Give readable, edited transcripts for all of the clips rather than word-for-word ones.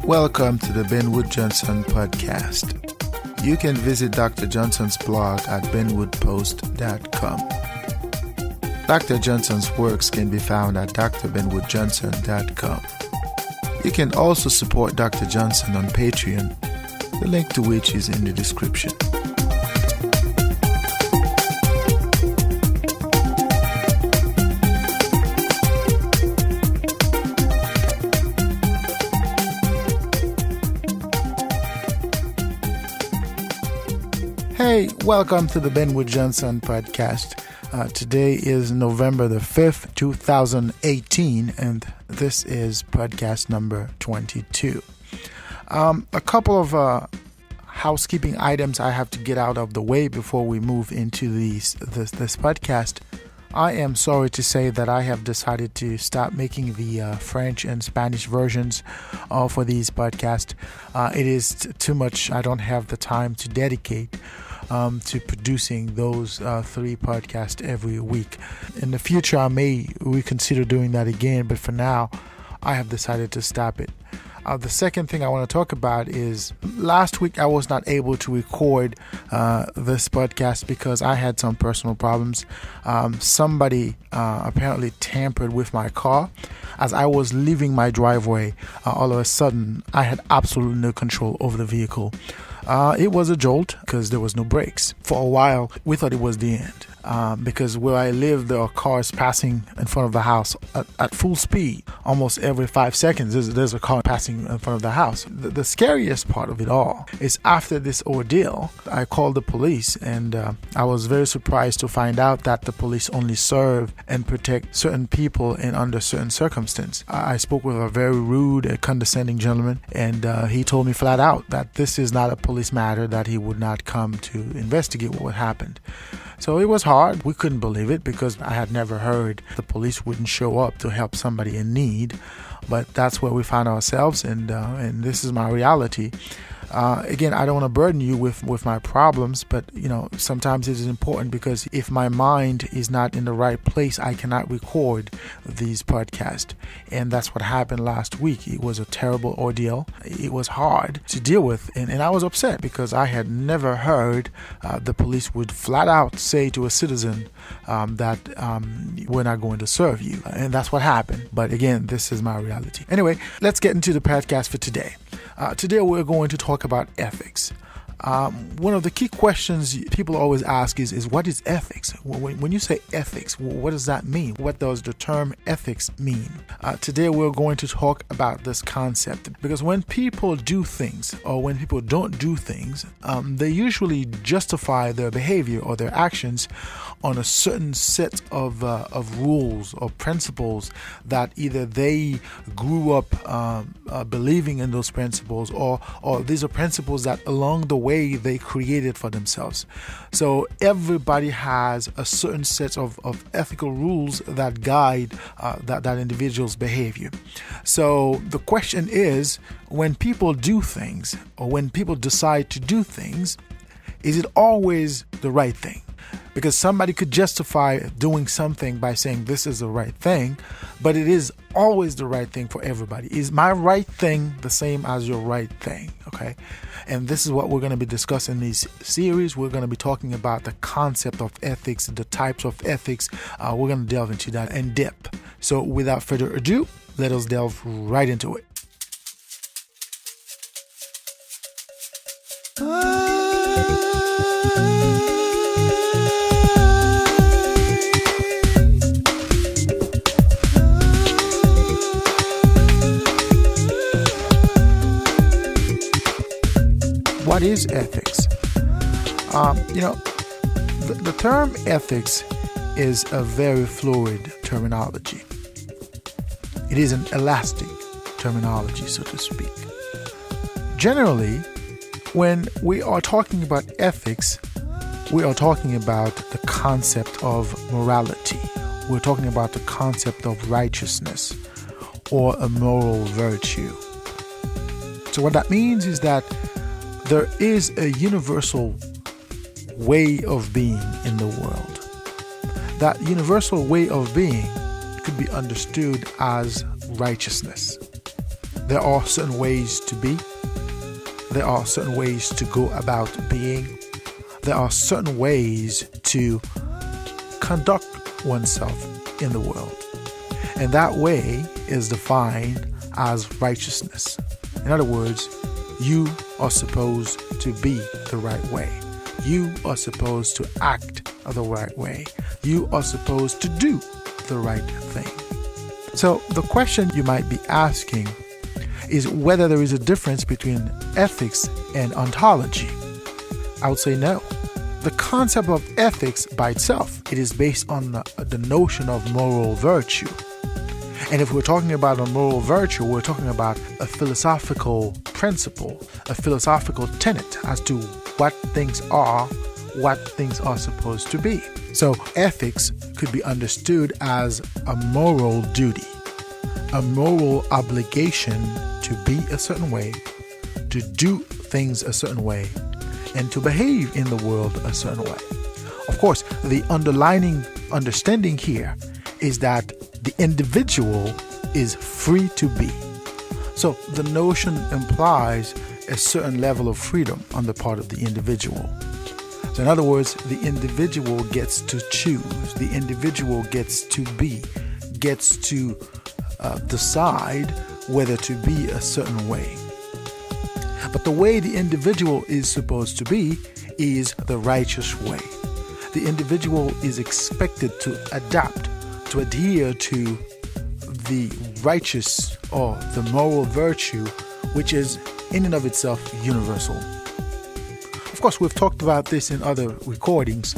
Welcome to the Ben Wood Johnson podcast. You can visit Dr. Johnson's blog at benwoodpost.com. Dr. Johnson's works can be found at drbenwoodjohnson.com. You can also support Dr. Johnson on Patreon, the link to which is in the description. Hey, welcome to the Ben Wood Johnson podcast. Today is November the 5th, 2018, and this is podcast number 22. A couple of housekeeping items I have to get out of the way before we move into this podcast. I am sorry to say that I have decided to stop making the French and Spanish versions for these podcasts. It is too much. I don't have the time to dedicate to producing those 3 podcasts every week. In the future, I may reconsider doing that again, but for now, I have decided to stop it. The second thing I want to talk about is last week I was not able to record this podcast because I had some personal problems. Somebody apparently tampered with my car. As I was leaving my driveway, all of a sudden I had absolutely no control over the vehicle. It was a jolt because there was no brakes. For a while, we thought it was the end. Because where I live, there are cars passing in front of the house at full speed. Almost every 5 seconds, there's a car passing in front of the house. The scariest part of it all is after this ordeal, I called the police, and I was very surprised to find out that the police only serve and protect certain people and under certain circumstances. I spoke with a very rude, condescending gentleman, and he told me flat out that this is not a police matter, that he would not come to investigate what happened. So it was hard. We couldn't believe it because I had never heard the police wouldn't show up to help somebody in need. But that's where we found ourselves, and this is my reality. Again, I don't want to burden you with my problems, but sometimes it is important because if my mind is not in the right place, I cannot record these podcasts. And that's what happened last week. It was a terrible ordeal. It was hard to deal with, and I was upset because I had never heard the police would flat out say to a citizen that we're not going to serve you. And that's what happened. But again, this is my reality. Anyway, let's get into the podcast for today. Today we're going to talk about ethics. One of the key questions people always ask is what is ethics? When you say ethics, what does that mean? What does the term ethics mean? Today we're going to talk about this concept because when people do things or when people don't do things, they usually justify their behavior or their actions on a certain set of rules or principles that either they grew up believing in those principles or these are principles that along the way they created for themselves. So everybody has a certain set of ethical rules that guide that individual's behavior. So the question is, when people do things or when people decide to do things, is it always the right thing? Because somebody could justify doing something by saying this is the right thing, but it is always the right thing for everybody. Is my right thing the same as your right thing? Okay. And this is what we're going to be discussing in this series. We're going to be talking about the concept of ethics, the types of ethics. We're going to delve into that in depth. So without further ado, let us delve right into it. What is ethics? The term ethics is a very fluid terminology. It is an elastic terminology, so to speak. Generally, when we are talking about ethics, we are talking about the concept of morality. We're talking about the concept of righteousness or a moral virtue. So what that means is that there is a universal way of being in the world. That universal way of being could be understood as righteousness. there are certain ways to be. There are certain ways to go about being. There are certain ways to conduct oneself in the world. And that way is defined as righteousness. In other words, you are supposed to be the right way. You are supposed to act the right way. You are supposed to do the right thing. So the question you might be asking is whether there is a difference between ethics and ontology. I would say no. The concept of ethics by itself, it is based on the notion of moral virtue. And if we're talking about a moral virtue, we're talking about a philosophical principle, a philosophical tenet as to what things are supposed to be. So ethics could be understood as a moral duty, a moral obligation to be a certain way, to do things a certain way, and to behave in the world a certain way. Of course, the underlying understanding here is that the individual is free to be. So the notion implies a certain level of freedom on the part of the individual. So in other words, the individual gets to choose, the individual gets to be, gets to decide whether to be a certain way. But the way the individual is supposed to be is the righteous way. The individual is expected to adapt, to adhere to the righteous or the moral virtue, which is in and of itself universal. Of course, we've talked about this in other recordings.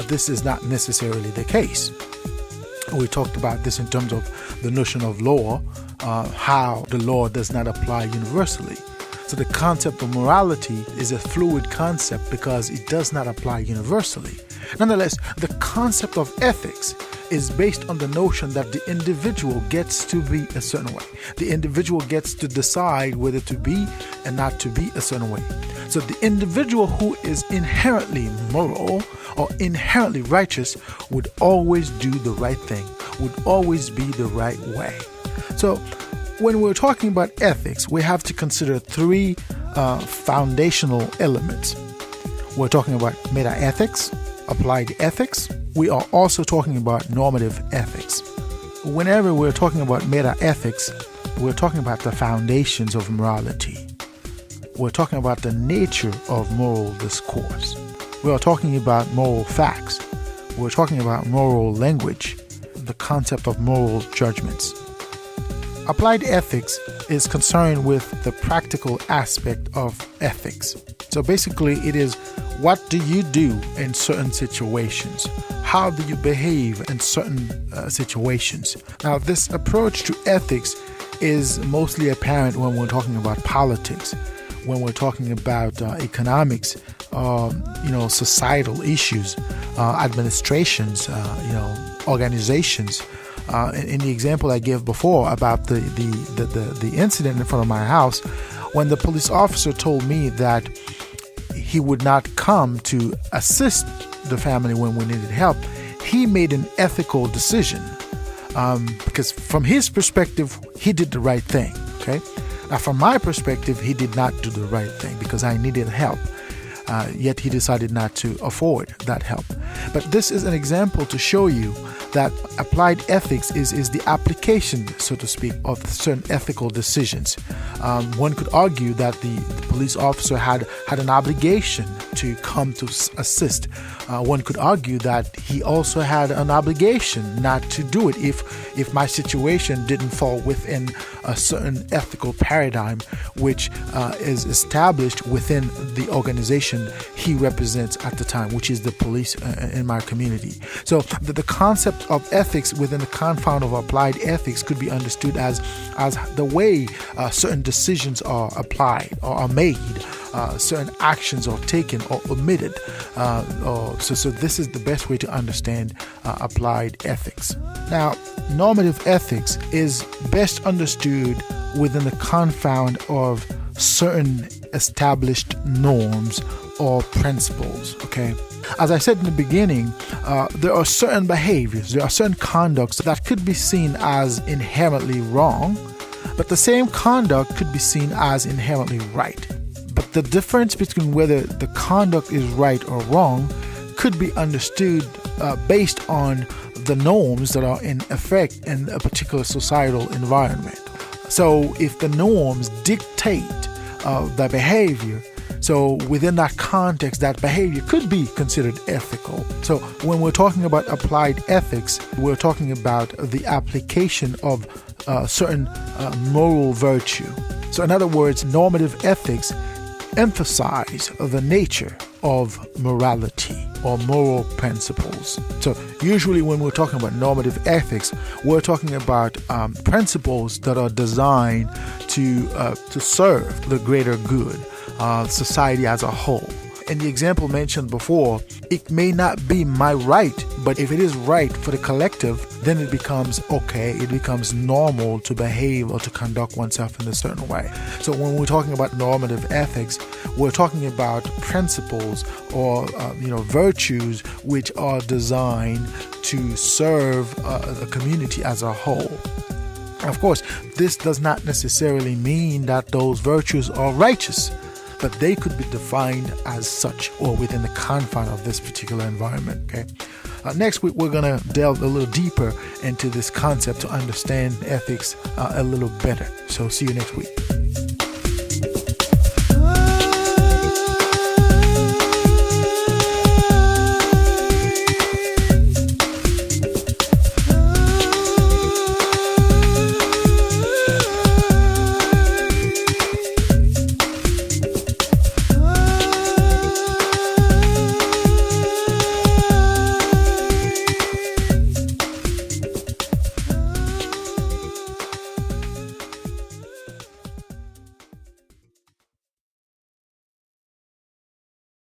This is not necessarily the case. We talked about this in terms of the notion of law, how the law does not apply universally. So the concept of morality is a fluid concept because it does not apply universally. Nonetheless, the concept of ethics is based on the notion that the individual gets to be a certain way. The individual gets to decide whether to be and not to be a certain way. So the individual who is inherently moral or inherently righteous would always do the right thing, would always be the right way. So when we're talking about ethics, we have to consider three foundational elements. We're talking about metaethics, applied ethics. We are also talking about normative ethics. Whenever we're talking about metaethics, we're talking about the foundations of morality. We're talking about the nature of moral discourse. We are talking about moral facts. We're talking about moral language, the concept of moral judgments. Applied ethics is concerned with the practical aspect of ethics. So basically, it is what do you do in certain situations? How do you behave in certain situations? Now, this approach to ethics is mostly apparent when we're talking about politics, when we're talking about economics, societal issues, administrations, organizations. In the example I gave before about the incident in front of my house, when the police officer told me that he would not come to assist the family when we needed help, he made an ethical decision because from his perspective, he did the right thing. Okay. Now, from my perspective, he did not do the right thing because I needed help. Yet he decided not to afford that help. But this is an example to show you that applied ethics is the application, so to speak, of certain ethical decisions. One could argue that the police officer had an obligation to come to assist. One could argue that he also had an obligation not to do it if my situation didn't fall within a certain ethical paradigm which is established within the organization he represents at the time, which is the police in my community. So the concept of ethics within the confound of applied ethics could be understood as the way certain decisions are applied or are made, certain actions are taken or omitted. So this is the best way to understand applied ethics. Now, normative ethics is best understood within the confound of certain established norms or principles. Okay, as I said in the beginning, there are certain behaviors, there are certain conducts that could be seen as inherently wrong, but the same conduct could be seen as inherently right. But the difference between whether the conduct is right or wrong could be understood based on the norms that are in effect in a particular societal environment. So if the norms dictate the behavior, so within that context, that behavior could be considered ethical. So when we're talking about applied ethics, we're talking about the application of certain moral virtue. So in other words, normative ethics emphasize the nature of morality or moral principles. So usually when we're talking about normative ethics, we're talking about principles that are designed to serve the greater good, society as a whole. In the example mentioned before, it may not be my right, but if it is right for the collective, then it becomes okay, it becomes normal to behave or to conduct oneself in a certain way. So when we're talking about normative ethics, we're talking about principles or virtues which are designed to serve the community as a whole. Of course, this does not necessarily mean that those virtues are righteous, but they could be defined as such or within the confine of this particular environment. Okay. Next week, we're going to delve a little deeper into this concept to understand ethics a little better. So see you next week.